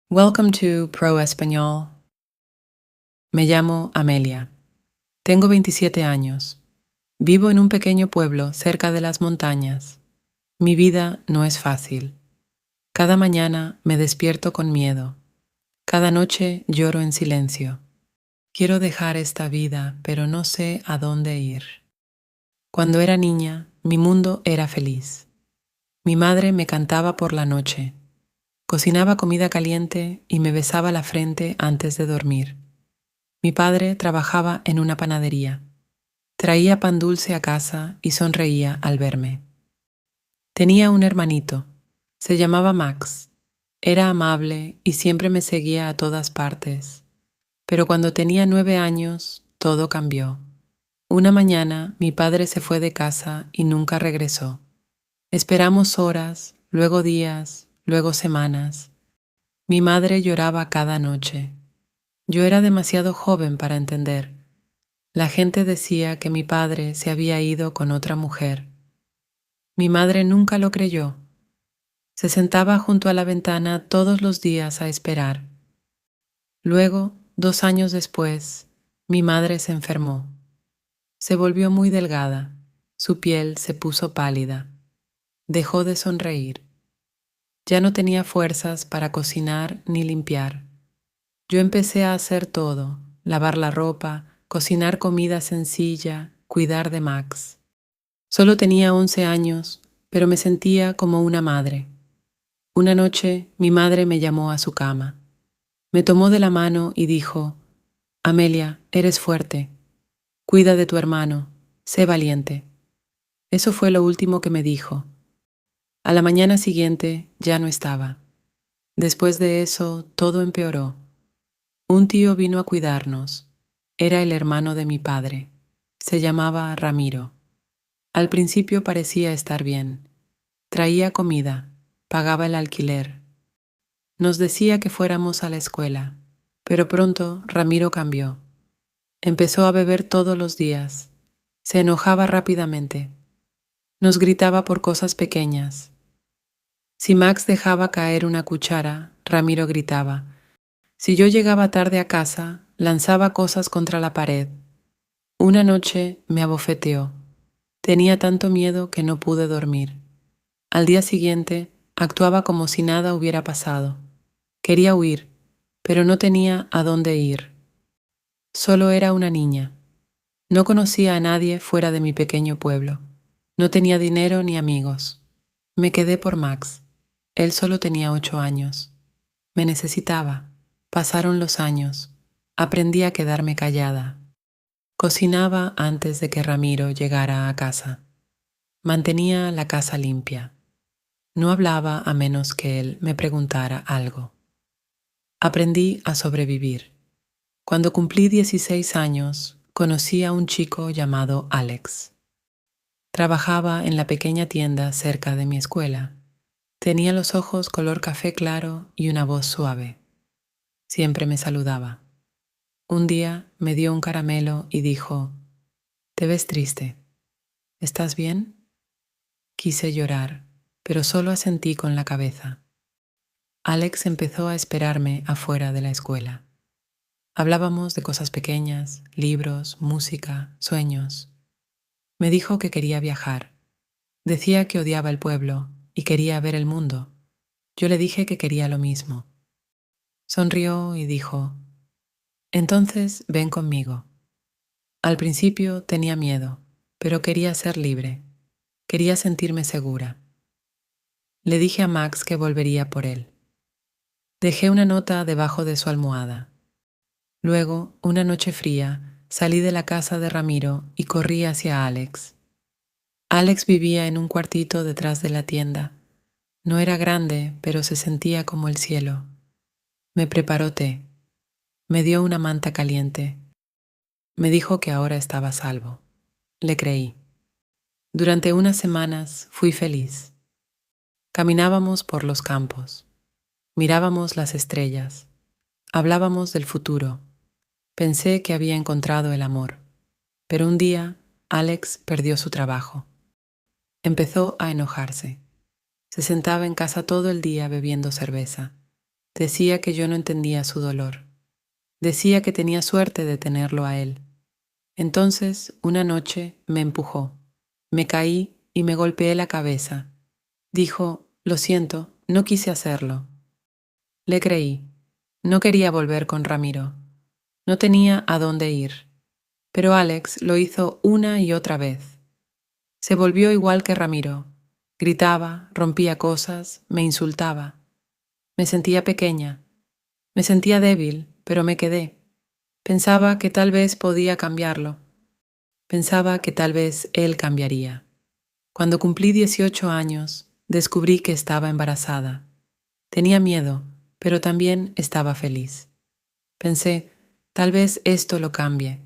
Welcome to Pro Español. Me llamo Amelia. Tengo 27 años. Vivo en un pequeño pueblo cerca de las montañas. Mi vida no es fácil. Cada mañana me despierto con miedo. Cada noche lloro en silencio. Quiero dejar esta vida, pero no sé a dónde ir. Cuando era niña, mi mundo era feliz. Mi madre me cantaba por la noche. Cocinaba comida caliente y me besaba la frente antes de dormir. Mi padre trabajaba en una panadería. Traía pan dulce a casa y sonreía al verme. Tenía un hermanito. Se llamaba Max. Era amable y siempre me seguía a todas partes. Pero cuando tenía 9 años, todo cambió. Una mañana mi padre se fue de casa y nunca regresó. Esperamos horas, luego días, luego semanas. Mi madre lloraba cada noche. Yo era demasiado joven para entender. La gente decía que mi padre se había ido con otra mujer. Mi madre nunca lo creyó. Se sentaba junto a la ventana todos los días a esperar. Luego, 2 años después, mi madre se enfermó. Se volvió muy delgada. Su piel se puso pálida. Dejó de sonreír. Ya no tenía fuerzas para cocinar ni limpiar. Yo empecé a hacer todo: lavar la ropa, cocinar comida sencilla, cuidar de Max. Solo tenía 11 años, pero me sentía como una madre. Una noche mi madre me llamó a su cama. Me tomó de la mano y dijo: Amelia, eres fuerte. Cuida de tu hermano. Sé valiente. Eso fue lo último que me dijo. A la mañana siguiente ya no estaba. Después de eso todo empeoró. Un tío vino a cuidarnos. Era el hermano de mi padre. Se llamaba Ramiro. Al principio parecía estar bien. Traía comida, pagaba el alquiler. Nos decía que fuéramos a la escuela, pero pronto Ramiro cambió. Empezó a beber todos los días. Se enojaba rápidamente. Nos gritaba por cosas pequeñas. Si Max dejaba caer una cuchara, Ramiro gritaba. Si yo llegaba tarde a casa, lanzaba cosas contra la pared. Una noche me abofeteó. Tenía tanto miedo que no pude dormir. Al día siguiente, actuaba como si nada hubiera pasado. Quería huir, pero no tenía a dónde ir. Solo era una niña. No conocía a nadie fuera de mi pequeño pueblo. No tenía dinero ni amigos. Me quedé por Max. Él solo tenía 8 años. Me necesitaba. Pasaron los años. Aprendí a quedarme callada. Cocinaba antes de que Ramiro llegara a casa. Mantenía la casa limpia. No hablaba a menos que él me preguntara algo. Aprendí a sobrevivir. Cuando cumplí 16 años, conocí a un chico llamado Alex. Trabajaba en la pequeña tienda cerca de mi escuela. Tenía los ojos color café claro y una voz suave. Siempre me saludaba. Un día me dio un caramelo y dijo: «Te ves triste. ¿Estás bien?». Quise llorar, pero solo asentí con la cabeza. Alex empezó a esperarme afuera de la escuela. Hablábamos de cosas pequeñas, libros, música, sueños. Me dijo que quería viajar. Decía que odiaba el pueblo y quería ver el mundo. Yo le dije que quería lo mismo. Sonrió y dijo: «Entonces ven conmigo». Al principio tenía miedo, pero quería ser libre. Quería sentirme segura. Le dije a Max que volvería por él. Dejé una nota debajo de su almohada. Luego, una noche fría, salí de la casa de Ramiro y corrí hacia Alex. Alex vivía en un cuartito detrás de la tienda. No era grande, pero se sentía como el cielo. Me preparó té. Me dio una manta caliente. Me dijo que ahora estaba a salvo. Le creí. Durante unas semanas fui feliz. Caminábamos por los campos. Mirábamos las estrellas. Hablábamos del futuro. Pensé que había encontrado el amor. Pero un día, Alex perdió su trabajo. Empezó a enojarse. Se sentaba en casa todo el día bebiendo cerveza. Decía que yo no entendía su dolor. Decía que tenía suerte de tenerlo a él. Entonces, una noche, me empujó. Me caí y me golpeé la cabeza. Dijo, lo siento, no quise hacerlo. Le creí. No quería volver con Ramiro. No tenía a dónde ir. Pero Alex lo hizo una y otra vez. Se volvió igual que Ramiro. Gritaba, rompía cosas, me insultaba. Me sentía pequeña. Me sentía débil, pero me quedé. Pensaba que tal vez podía cambiarlo. Pensaba que tal vez él cambiaría. Cuando cumplí 18 años, descubrí que estaba embarazada. Tenía miedo, pero también estaba feliz. Pensé, tal vez esto lo cambie.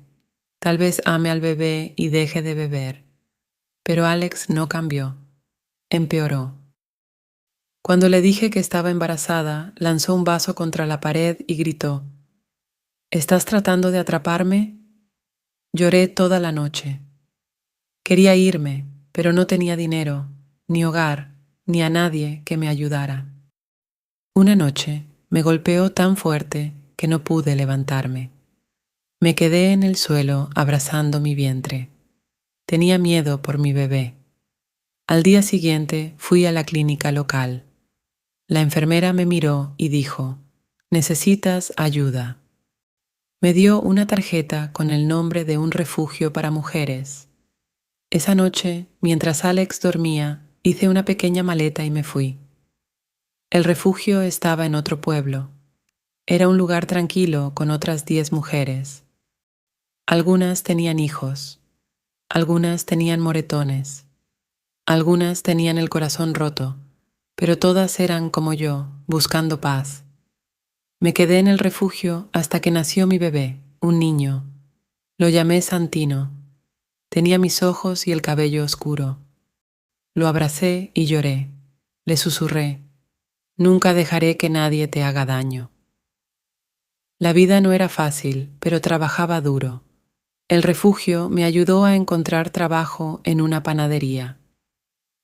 Tal vez ame al bebé y deje de beber. Pero Alex no cambió. Empeoró. Cuando le dije que estaba embarazada, lanzó un vaso contra la pared y gritó, ¿estás tratando de atraparme? Lloré toda la noche. Quería irme, pero no tenía dinero, ni hogar, ni a nadie que me ayudara. Una noche me golpeó tan fuerte que no pude levantarme. Me quedé en el suelo abrazando mi vientre. Tenía miedo por mi bebé. Al día siguiente fui a la clínica local. La enfermera me miró y dijo, necesitas ayuda. Me dio una tarjeta con el nombre de un refugio para mujeres. Esa noche, mientras Alex dormía, hice una pequeña maleta y me fui. El refugio estaba en otro pueblo. Era un lugar tranquilo con otras 10 mujeres. Algunas tenían hijos, algunas tenían moretones, algunas tenían el corazón roto, pero todas eran como yo, buscando paz. Me quedé en el refugio hasta que nació mi bebé, un niño. Lo llamé Santino. Tenía mis ojos y el cabello oscuro. Lo abracé y lloré. Le susurré, nunca dejaré que nadie te haga daño. La vida no era fácil, pero trabajaba duro. El refugio me ayudó a encontrar trabajo en una panadería.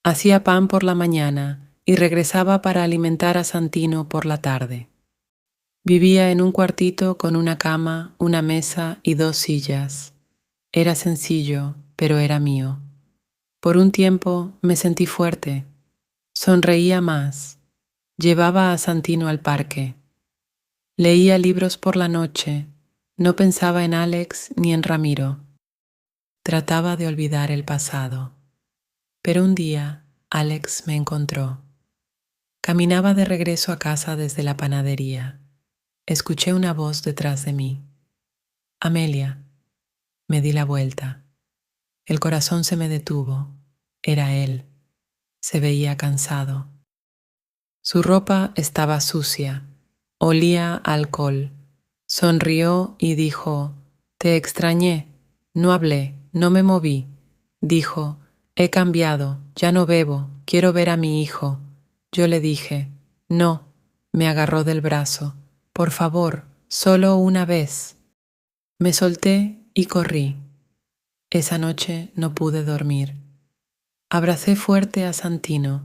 Hacía pan por la mañana y regresaba para alimentar a Santino por la tarde. Vivía en un cuartito con una cama, una mesa y 2 sillas. Era sencillo, pero era mío. Por un tiempo me sentí fuerte. Sonreía más. Llevaba a Santino al parque. Leía libros por la noche. No pensaba en Alex ni en Ramiro. Trataba de olvidar el pasado. Pero un día Alex me encontró. Caminaba de regreso a casa desde la panadería. Escuché una voz detrás de mí. Amelia. Me di la vuelta. El corazón se me detuvo. Era él. Se veía cansado. Su ropa estaba sucia. Olía a alcohol. Sonrió y dijo, te extrañé. No hablé, no me moví. Dijo, he cambiado, ya no bebo, quiero ver a mi hijo. Yo le dije, no. Me agarró del brazo. Por favor, solo una vez. Me solté y corrí. Esa noche no pude dormir. Abracé fuerte a Santino.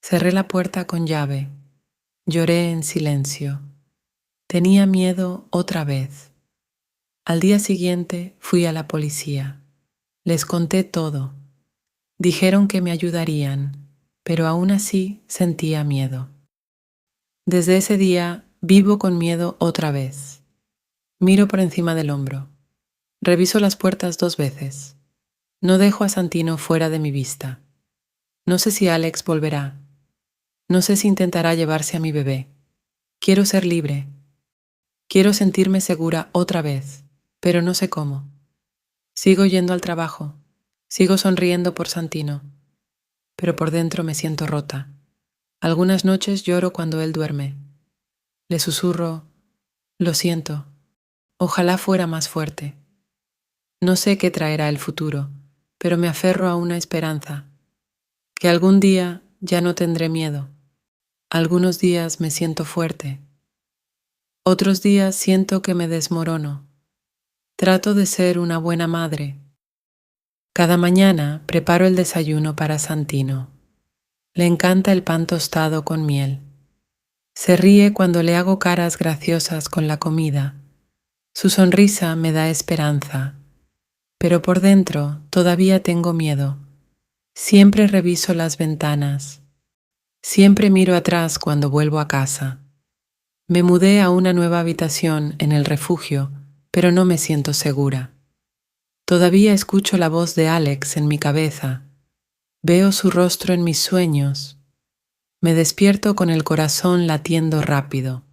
Cerré la puerta con llave. Lloré en silencio. Tenía miedo otra vez. Al día siguiente fui a la policía. Les conté todo. Dijeron que me ayudarían, pero aún así sentía miedo. Desde ese día vivo con miedo otra vez. Miro por encima del hombro. Reviso las puertas 2 veces. No dejo a Santino fuera de mi vista. No sé si Alex volverá. No sé si intentará llevarse a mi bebé. Quiero ser libre. Quiero sentirme segura otra vez, pero no sé cómo. Sigo yendo al trabajo. Sigo sonriendo por Santino. Pero por dentro me siento rota. Algunas noches lloro cuando él duerme. Le susurro, lo siento. Ojalá fuera más fuerte. No sé qué traerá el futuro, pero me aferro a una esperanza. Que algún día ya no tendré miedo. Algunos días me siento fuerte. Otros días siento que me desmorono. Trato de ser una buena madre. Cada mañana preparo el desayuno para Santino. Le encanta el pan tostado con miel. Se ríe cuando le hago caras graciosas con la comida. Su sonrisa me da esperanza, pero por dentro todavía tengo miedo. Siempre reviso las ventanas. Siempre miro atrás cuando vuelvo a casa. Me mudé a una nueva habitación en el refugio, pero no me siento segura. Todavía escucho la voz de Alex en mi cabeza. Veo su rostro en mis sueños. Me despierto con el corazón latiendo rápido.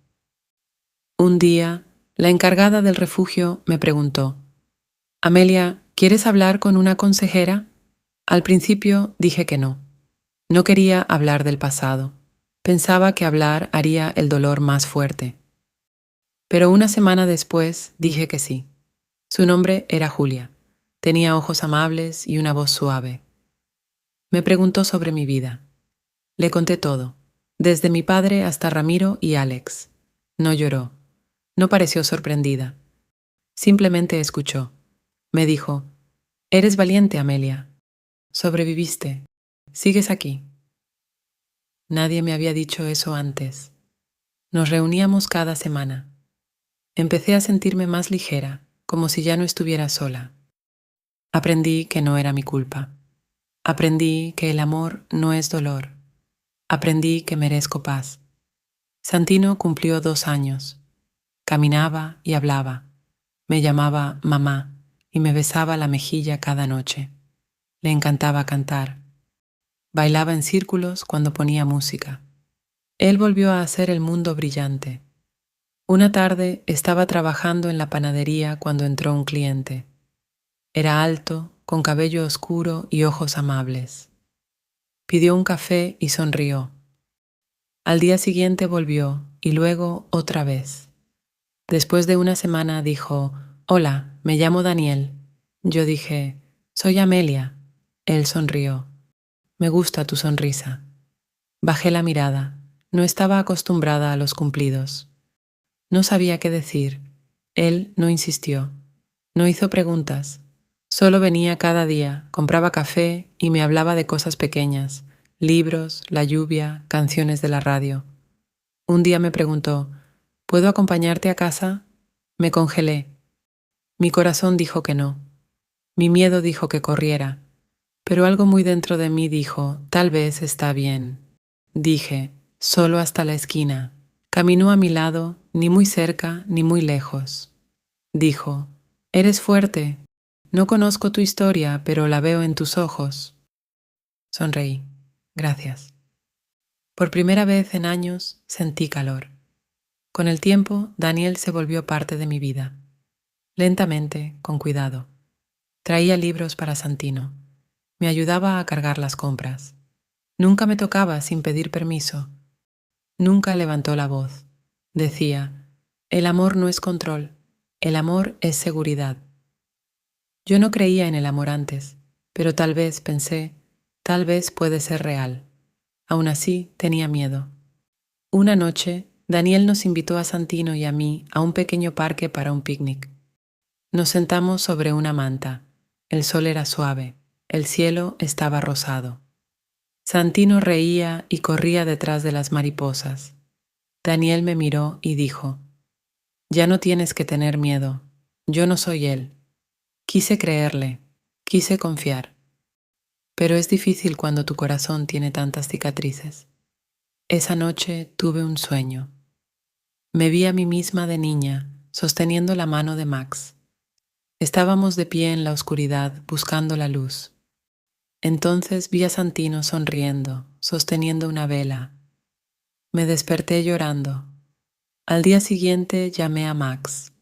Un día, la encargada del refugio me preguntó: Amelia, ¿quieres hablar con una consejera? Al principio dije que no. No quería hablar del pasado. Pensaba que hablar haría el dolor más fuerte. Pero una semana después dije que sí. Su nombre era Julia. Tenía ojos amables y una voz suave. Me preguntó sobre mi vida. Le conté todo, desde mi padre hasta Ramiro y Alex. No lloró. No pareció sorprendida. Simplemente escuchó. Me dijo: Eres valiente, Amelia. Sobreviviste. Sigues aquí. Nadie me había dicho eso antes. Nos reuníamos cada semana. Empecé a sentirme más ligera, como si ya no estuviera sola. Aprendí que no era mi culpa. Aprendí que el amor no es dolor. Aprendí que merezco paz. Santino cumplió 2 años. Caminaba y hablaba. Me llamaba mamá y me besaba la mejilla cada noche. Le encantaba cantar. Bailaba en círculos cuando ponía música. Él volvió a hacer el mundo brillante. Una tarde estaba trabajando en la panadería cuando entró un cliente. Era alto, con cabello oscuro y ojos amables. Pidió un café y sonrió. Al día siguiente volvió y luego otra vez. Después de una semana dijo: Hola, me llamo Daniel. Yo dije: Soy Amelia. Él sonrió. Me gusta tu sonrisa. Bajé la mirada. No estaba acostumbrada a los cumplidos. No sabía qué decir. Él no insistió. No hizo preguntas. Solo venía cada día, compraba café y me hablaba de cosas pequeñas: libros, la lluvia, canciones de la radio. Un día me preguntó: ¿Puedo acompañarte a casa? Me congelé. Mi corazón dijo que no. Mi miedo dijo que corriera. Pero algo muy dentro de mí dijo: tal vez está bien. Dije: solo hasta la esquina. Caminó a mi lado, ni muy cerca ni muy lejos. Dijo: eres fuerte. No conozco tu historia, pero la veo en tus ojos. Sonreí. Gracias. Por primera vez en años sentí calor. Con el tiempo, Daniel se volvió parte de mi vida. Lentamente, con cuidado. Traía libros para Santino. Me ayudaba a cargar las compras. Nunca me tocaba sin pedir permiso. Nunca levantó la voz. Decía: el amor no es control, el amor es seguridad. Yo no creía en el amor antes, pero tal vez pensé, tal vez puede ser real. Aún así, tenía miedo. Una noche, Daniel nos invitó a Santino y a mí a un pequeño parque para un picnic. Nos sentamos sobre una manta. El sol era suave, el cielo estaba rosado. Santino reía y corría detrás de las mariposas. Daniel me miró y dijo: ya no tienes que tener miedo, yo no soy él. Quise creerle, quise confiar. Pero es difícil cuando tu corazón tiene tantas cicatrices. Esa noche tuve un sueño. Me vi a mí misma de niña, sosteniendo la mano de Max. Estábamos de pie en la oscuridad, buscando la luz. Entonces vi a Santino sonriendo, sosteniendo una vela. Me desperté llorando. Al día siguiente llamé a Max.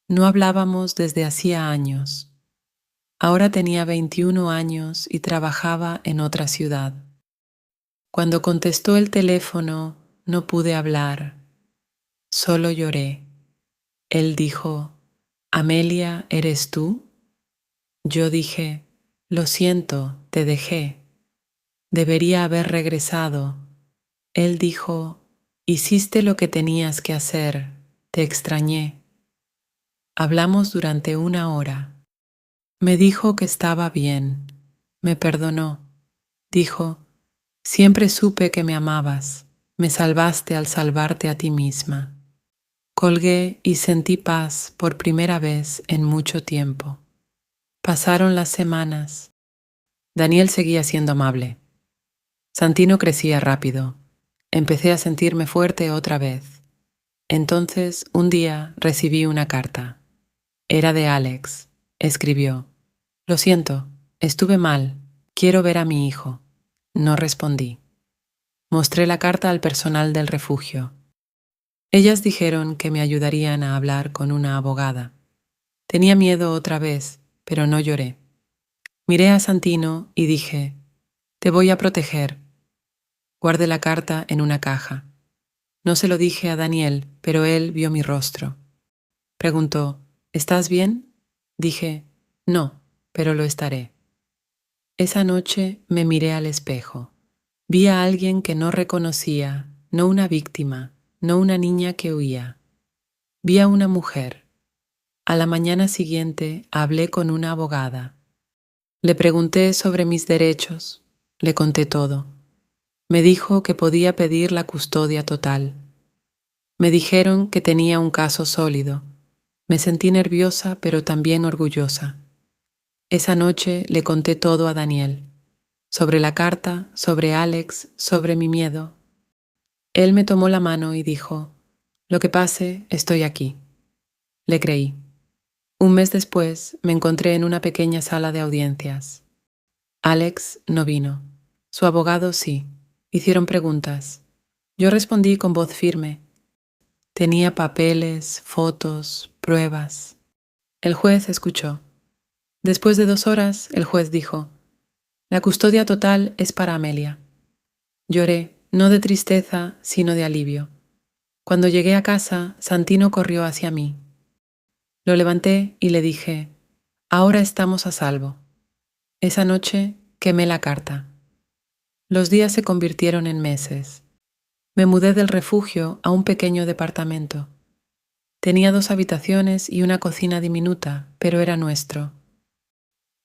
No hablábamos desde hacía años. Ahora tenía 21 años y trabajaba en otra ciudad. Cuando contestó el teléfono, no pude hablar. Solo lloré. Él dijo: Amelia, ¿eres tú? Yo dije: lo siento, te dejé. Debería haber regresado. Él dijo: hiciste lo que tenías que hacer, te extrañé. Hablamos durante 1 hora. Me dijo que estaba bien. Me perdonó. Dijo: siempre supe que me amabas. Me salvaste al salvarte a ti misma. Colgué y sentí paz por primera vez en mucho tiempo. Pasaron las semanas. Daniel seguía siendo amable. Santino crecía rápido. Empecé a sentirme fuerte otra vez. Entonces, un día recibí una carta. Era de Alex. Escribió: Lo siento, estuve mal. Quiero ver a mi hijo. No respondí. Mostré la carta al personal del refugio. Ellas dijeron que me ayudarían a hablar con una abogada. Tenía miedo otra vez, pero no lloré. Miré a Santino y dije: Te voy a proteger. Guardé la carta en una caja. No se lo dije a Daniel, pero él vio mi rostro. Preguntó: ¿Estás bien? Dije: No, pero lo estaré. Esa noche me miré al espejo. Vi a alguien que no reconocía, no una víctima, no una niña que huía. Vi a una mujer. A la mañana siguiente hablé con una abogada. Le pregunté sobre mis derechos, le conté todo. Me dijo que podía pedir la custodia total. Me dijeron que tenía un caso sólido. Me sentí nerviosa, pero también orgullosa. Esa noche le conté todo a Daniel, sobre la carta, sobre Alex, sobre mi miedo. Él me tomó la mano y dijo: Lo que pase, estoy aquí. Le creí. Un mes después me encontré en una pequeña sala de audiencias. Alex no vino. Su abogado sí. Hicieron preguntas. Yo respondí con voz firme. Tenía papeles, fotos, pruebas. El juez escuchó. Después de 2 horas, el juez dijo: La custodia total es para Amelia. Lloré, no de tristeza, sino de alivio. Cuando llegué a casa, Santino corrió hacia mí. Lo levanté y le dije: Ahora estamos a salvo. Esa noche quemé la carta. Los días se convirtieron en meses. Me mudé del refugio a un pequeño departamento. Tenía 2 habitaciones y una cocina diminuta, pero era nuestro.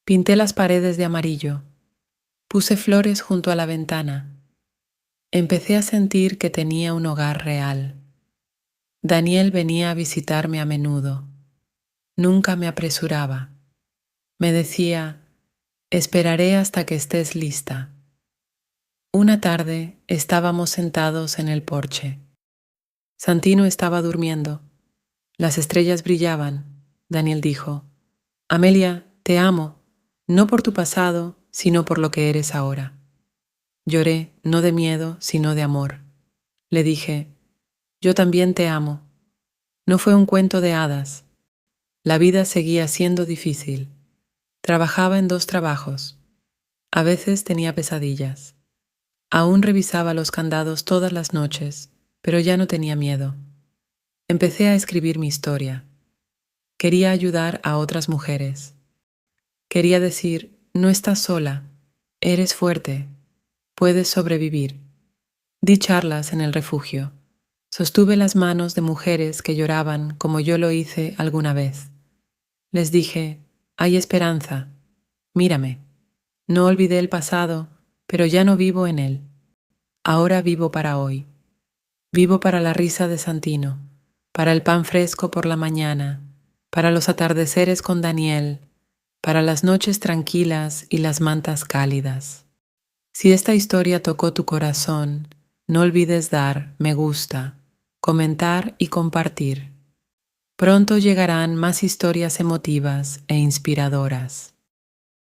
Pinté las paredes de amarillo. Puse flores junto a la ventana. Empecé a sentir que tenía un hogar real. Daniel venía a visitarme a menudo. Nunca me apresuraba. Me decía: Esperaré hasta que estés lista. Una tarde estábamos sentados en el porche. Santino estaba durmiendo. Las estrellas brillaban. Daniel dijo: Amelia, te amo, no por tu pasado, sino por lo que eres ahora. Lloré, no de miedo, sino de amor. Le dije: Yo también te amo. No fue un cuento de hadas. La vida seguía siendo difícil. Trabajaba en 2 trabajos. A veces tenía pesadillas. Aún revisaba los candados todas las noches, pero ya no tenía miedo. Empecé a escribir mi historia. Quería ayudar a otras mujeres. Quería decir: no estás sola, eres fuerte, puedes sobrevivir. Di charlas en el refugio. Sostuve las manos de mujeres que lloraban como yo lo hice alguna vez. Les dije: hay esperanza, mírame. No olvidé el pasado, pero ya no vivo en él. Ahora vivo para hoy. Vivo para la risa de Santino, para el pan fresco por la mañana, para los atardeceres con Daniel, para las noches tranquilas y las mantas cálidas. Si esta historia tocó tu corazón, no olvides dar me gusta, comentar y compartir. Pronto llegarán más historias emotivas e inspiradoras.